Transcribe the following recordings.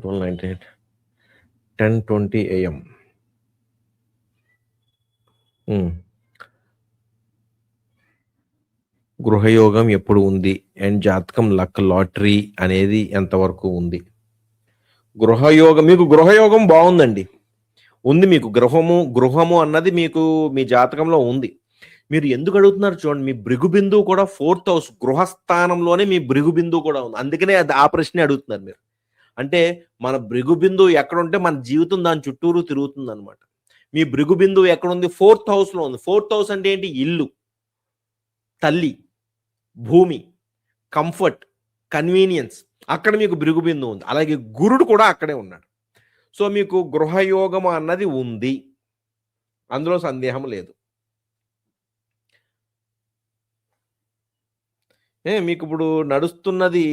12:98 10:20 AM. గృహయోగం ఎప్పుడు ఉంది and జాతకం లక్ లాటరీ అనేది ఎంతవరకు ఉంది? మీకు గృహయోగం బాగుందండి. ఉంది, మీకు గృహము అన్నది మీకు మీ జాతకంలో ఉంది. మీరు ఎందుకు అడుగుతున్నారు చూడండి, మీ భృగు బిందువు కూడా 4th హౌస్ గృహస్థానంలోనే మీ భృగు బిందువు కూడా ఉంది. అందుకనే ఆ ప్రశ్నే అడుగుతున్నారు మీరు. అంటే మన భృగు బిందువు ఎక్కడుంటే మన జీవితం దాని చుట్టూరు తిరుగుతుందనమాట. మీ భృగు బిందువు ఎక్కడుంది? 4th హౌస్‌లో ఉంది. 4th హౌస్ అంటే ఏంటి? ఇల్లు, తల్లి, భూమి, కంఫర్ట్, కన్వీనియన్స్, అక్కడ మీకు భృగు బిందువు ఉంది. అలాగే గురుడు కూడా అక్కడే ఉన్నాడు. సో మీకు గృహయోగం అన్నది ఉంది, అందులో సందేహం లేదు. మీకు ఇప్పుడు నడుస్తున్నది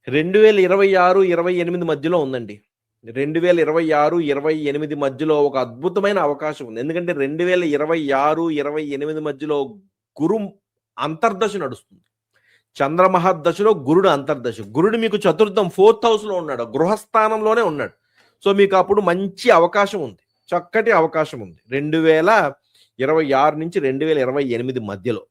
2026, 28 మధ్యలో ఉందండి. 2026, 28 మధ్యలో ఒక అద్భుతమైన అవకాశం ఉంది. ఎందుకంటే 2026, 28 మధ్యలో గురు అంతర్దశ నడుస్తుంది. చంద్రమహర్దశలో గురుడు అంతర్దశ. గురుడు మీకు చతుర్థం 4th హౌస్‌లో ఉన్నాడు. గృహస్థానంలోనే ఉన్నాడు. సో మీకు అప్పుడు మంచి అవకాశం ఉంది. చక్కటి అవకాశం ఉంది. 2026 నుంచి 2028 మధ్యలో.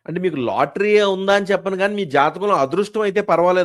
అంటే మీకు లాటరీ ఉందా అని చెప్పను గానీ, మీ జాతకంలో అదృష్టం అయితే పర్వాలేదు.